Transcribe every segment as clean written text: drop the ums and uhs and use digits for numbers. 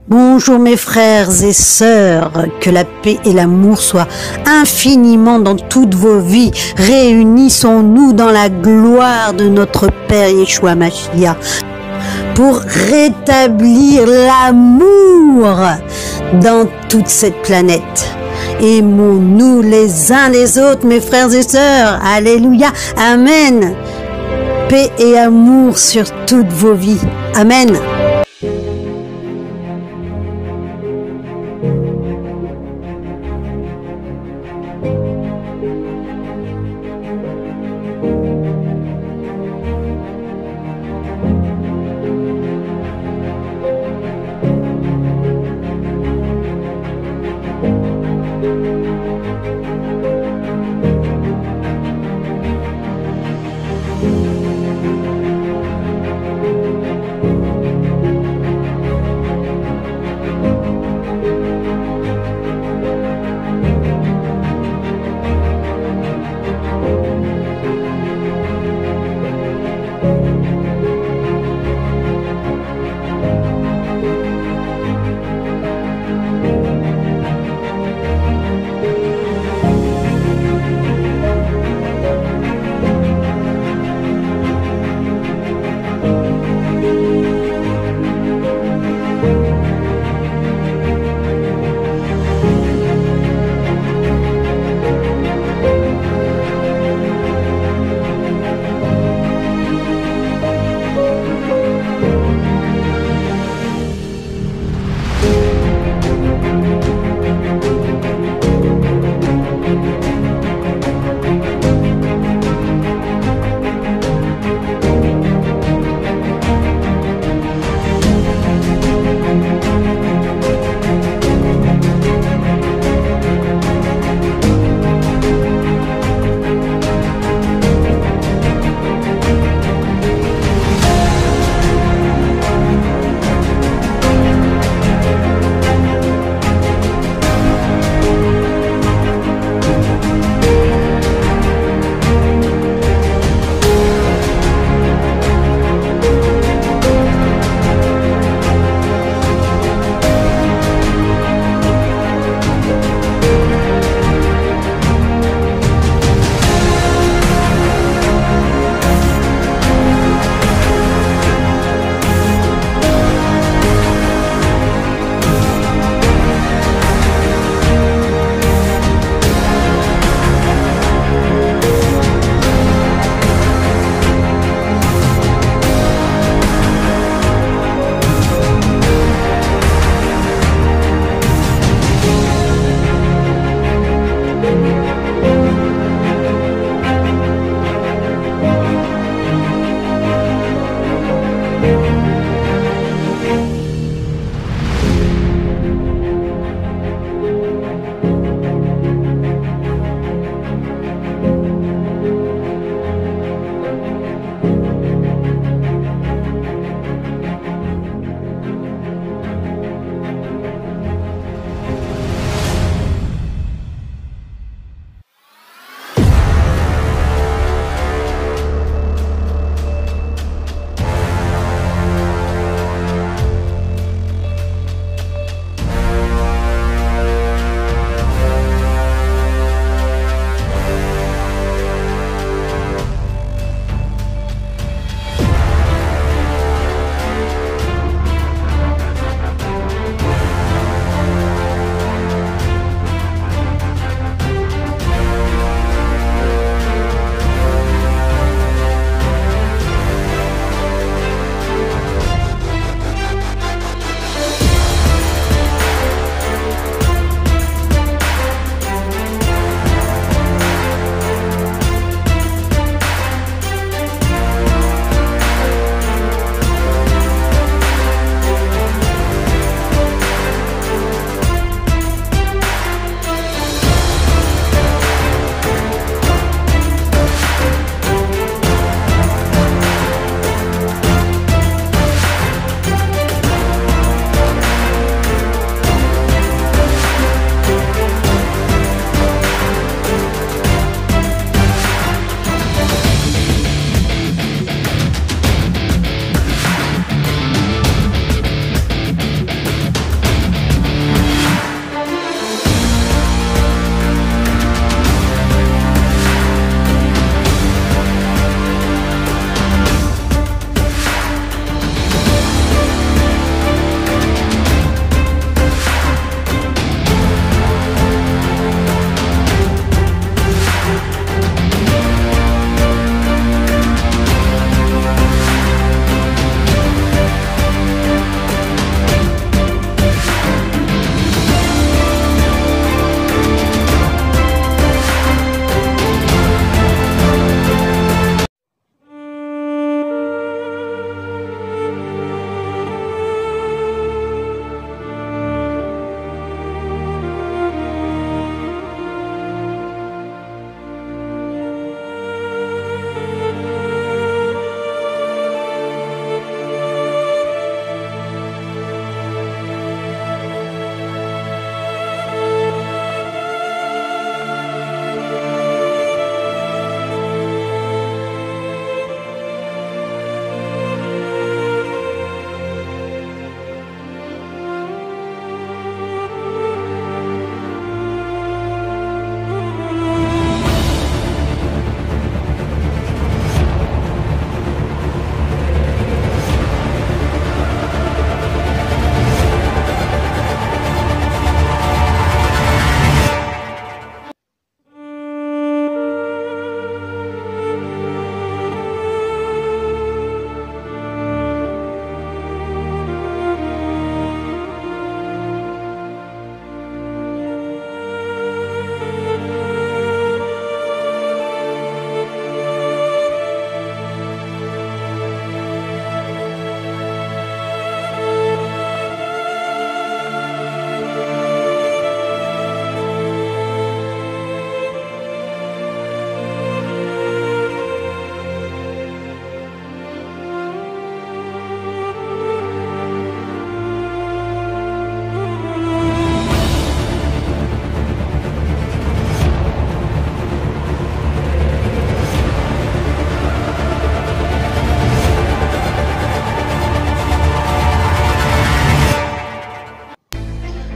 Bonjour mes frères et sœurs, que la paix et l'amour soient infiniment dans toutes vos vies. Réunissons-nous dans la gloire de notre Père Yeshua Mashiach pour rétablir l'amour dans toute cette planète. Aimons-nous les uns les autres, mes frères et sœurs. Alléluia. Amen. Paix et amour sur toutes vos vies. Amen.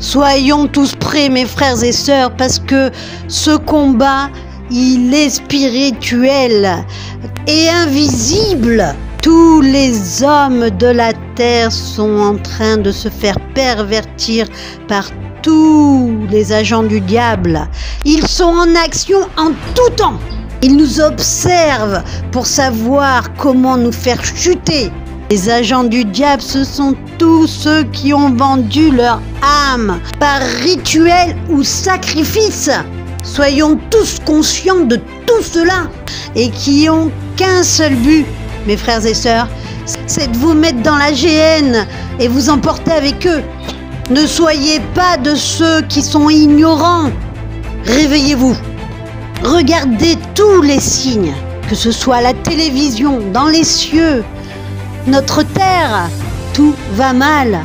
Soyons tous prêts, mes frères et sœurs, parce que ce combat, il est spirituel et invisible. Tous les hommes de la terre sont en train de se faire pervertir par tous les agents du diable. Ils sont en action en tout temps. Ils nous observent pour savoir comment nous faire chuter. Les agents du diable, ce sont tous ceux qui ont vendu leur âme par rituel ou sacrifice. Soyons tous conscients de tout cela et qui ont qu'un seul but, mes frères et sœurs, c'est de vous mettre dans la géhenne et vous emporter avec eux. Ne soyez pas de ceux qui sont ignorants. Réveillez-vous. Regardez tous les signes, que ce soit à la télévision, dans les cieux, notre terre, tout va mal.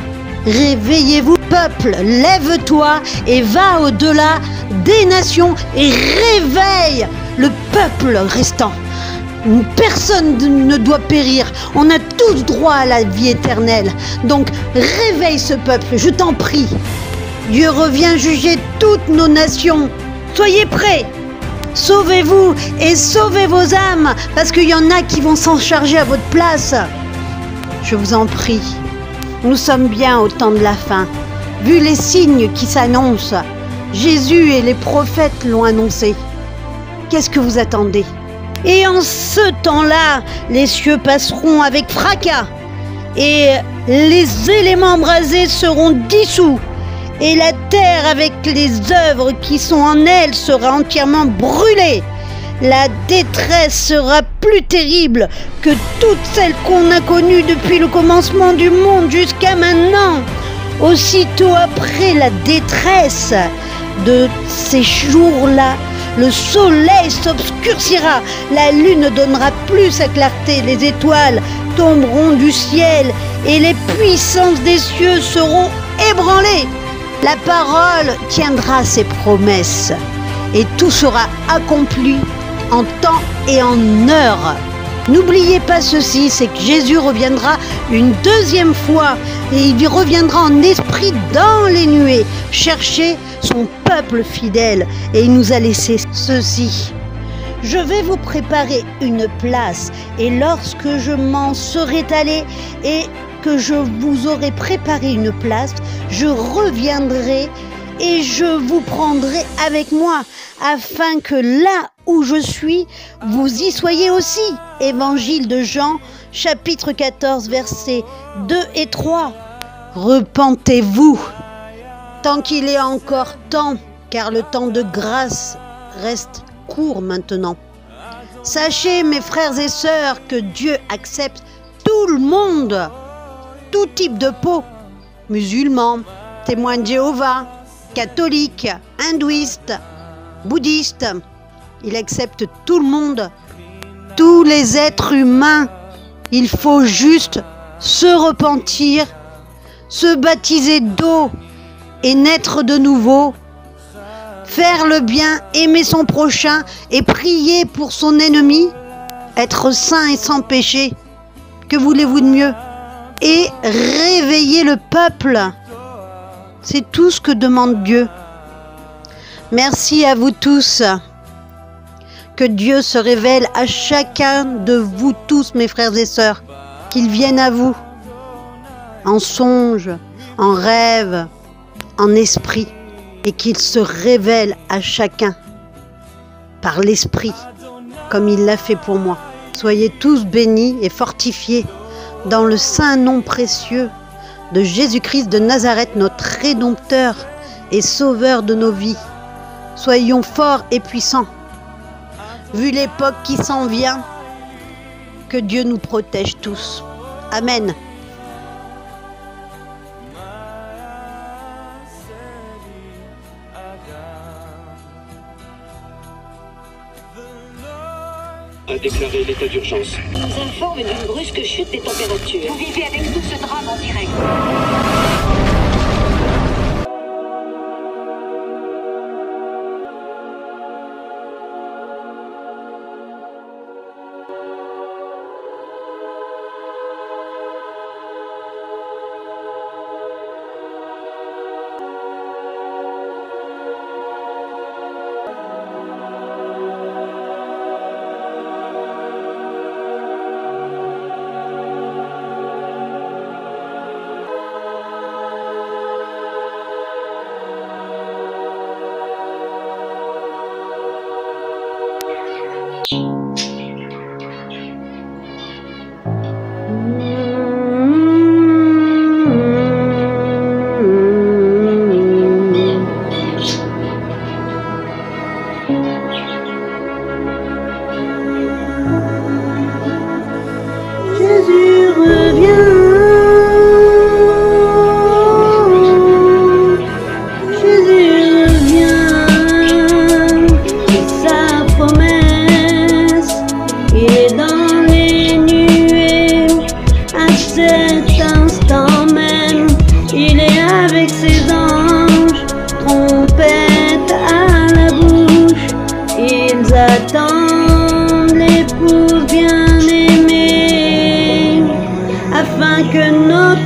Réveillez-vous, peuple, lève-toi et va au-delà des nations et réveille le peuple restant. Personne ne doit périr, on a tous droit à la vie éternelle. Donc réveille ce peuple, je t'en prie. Dieu revient juger toutes nos nations. Soyez prêts. Sauvez-vous et sauvez vos âmes, parce qu'il y en a qui vont s'en charger à votre place. Je vous en prie, nous sommes bien au temps de la fin. Vu les signes qui s'annoncent, Jésus et les prophètes l'ont annoncé. Qu'est-ce que vous attendez? Et en ce temps-là, les cieux passeront avec fracas, et les éléments embrasés seront dissous, et la terre avec les œuvres qui sont en elle sera entièrement brûlée. La détresse sera plus terrible que toutes celles qu'on a connues depuis le commencement du monde jusqu'à maintenant. Aussitôt après la détresse de ces jours-là, le soleil s'obscurcira, la lune ne donnera plus sa clarté, les étoiles tomberont du ciel et les puissances des cieux seront ébranlées. La parole tiendra ses promesses et tout sera accompli en temps et en heure. N'oubliez pas ceci, c'est que Jésus reviendra une deuxième fois et il reviendra en esprit dans les nuées, chercher son peuple fidèle, et il nous a laissé ceci. Je vais vous préparer une place, et lorsque je m'en serai allé et que je vous aurai préparé une place, je reviendrai et je vous prendrai avec moi, afin que là où je suis, vous y soyez aussi. Évangile de Jean, chapitre 14, versets 2 et 3. Repentez-vous, tant qu'il est encore temps, car le temps de grâce reste court maintenant. Sachez, mes frères et sœurs, que Dieu accepte tout le monde, tout type de peau, musulmans, témoins de Jéhovah, catholiques, hindouistes, bouddhistes. Il accepte tout le monde, tous les êtres humains. Il faut juste se repentir, se baptiser d'eau et naître de nouveau, faire le bien, aimer son prochain et prier pour son ennemi, être saint et sans péché. Que voulez-vous de mieux? Et réveiller le peuple. C'est tout ce que demande Dieu. Merci à vous tous. Que Dieu se révèle à chacun de vous tous, mes frères et sœurs. Qu'il vienne à vous en songe, en rêve, en esprit. Et qu'il se révèle à chacun par l'esprit, comme il l'a fait pour moi. Soyez tous bénis et fortifiés dans le saint nom précieux de Jésus-Christ de Nazareth, notre Rédempteur et Sauveur de nos vies. Soyons forts et puissants. Vu l'époque qui s'en vient, que Dieu nous protège tous. Amen. A déclaré l'état d'urgence. Nous informe d'une brusque chute des températures. Vous vivez avec nous ce drame en direct.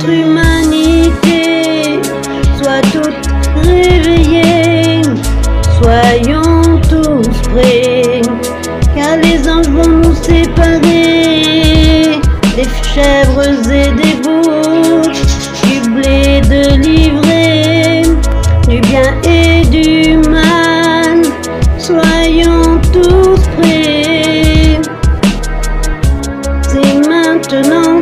notre humanité soit toute réveillée. Soyons tous prêts, car les anges vont nous séparer des chèvres et des boucs, du blé de l'ivraie, du bien et du mal. Soyons tous prêts. C'est maintenant,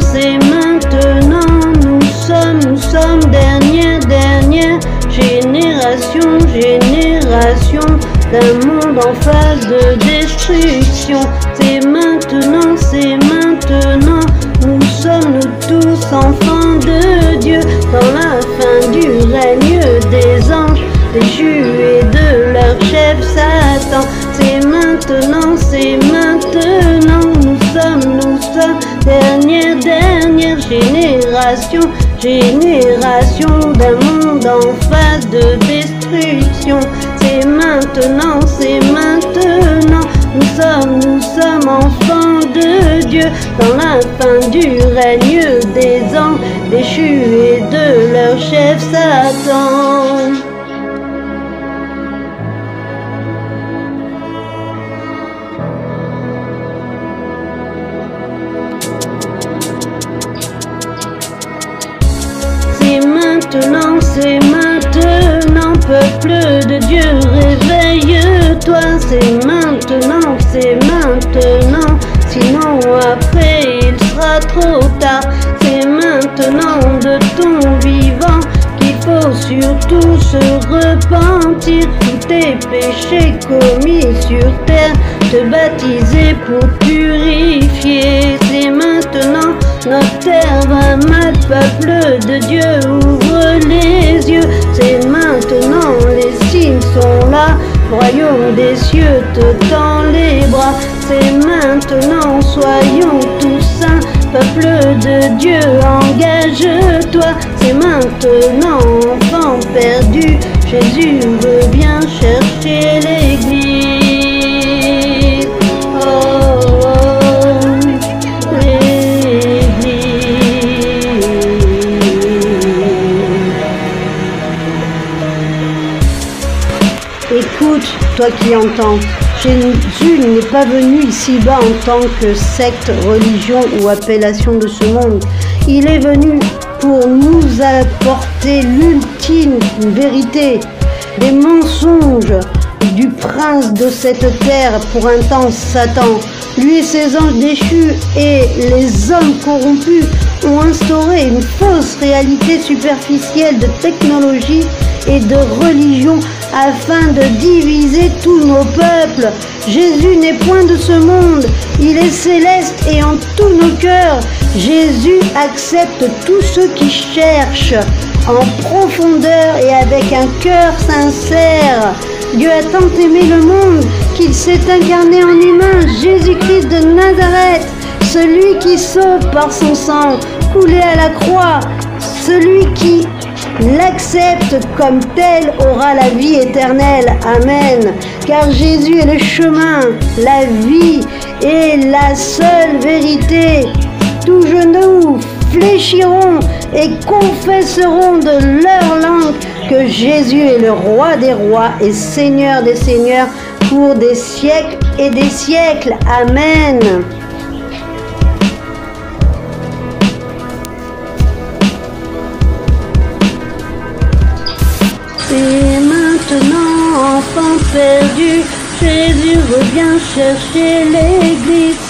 nous sommes dernière génération d'un monde en phase de destruction. C'est maintenant, nous sommes tous enfants de Dieu, dans la fin du règne des anges déchus et de leur chef Satan. C'est maintenant, nous sommes dernière génération d'un monde en phase de destruction. C'est maintenant, nous sommes enfants de Dieu, dans la fin du règne des anges déchus et de leur chef Satan. C'est maintenant, peuple de Dieu, réveille-toi. C'est maintenant, sinon après il sera trop tard. C'est maintenant de ton vivant qu'il faut surtout se repentir. Tous tes péchés commis sur terre, te baptiser pour purifier. C'est maintenant, notre terre va mal, peuple de Dieu, ouvre les yeux. C'est maintenant, les signes sont là, le royaume des cieux te tend les bras. C'est maintenant, soyons tous saints, peuple de Dieu, engage-toi. C'est maintenant, enfant perdu, Jésus revient chercher l'église. Écoute, toi qui entends, Jésus n'est pas venu ici-bas en tant que secte, religion ou appellation de ce monde. Il est venu pour nous apporter l'ultime vérité, des mensonges du prince de cette terre, pour un temps Satan. Lui et ses anges déchus et les hommes corrompus ont instauré une fausse réalité superficielle de technologie et de religion afin de diviser tous nos peuples. Jésus n'est point de ce monde, il est céleste et en tous nos cœurs. Jésus accepte tous ceux qui cherchent en profondeur et avec un cœur sincère. Dieu a tant aimé le monde qu'il s'est incarné en humain, Jésus-Christ de Nazareth, celui qui sauve par son sang coulé à la croix. Celui qui l'accepte comme tel aura la vie éternelle. Amen. Car Jésus est le chemin, la vie et la seule vérité. Tous genoux fléchiront et confesseront de leur langue que Jésus est le roi des rois et Seigneur des seigneurs pour des siècles et des siècles. Amen. Et maintenant, enfant perdu, Jésus revient chercher l'église.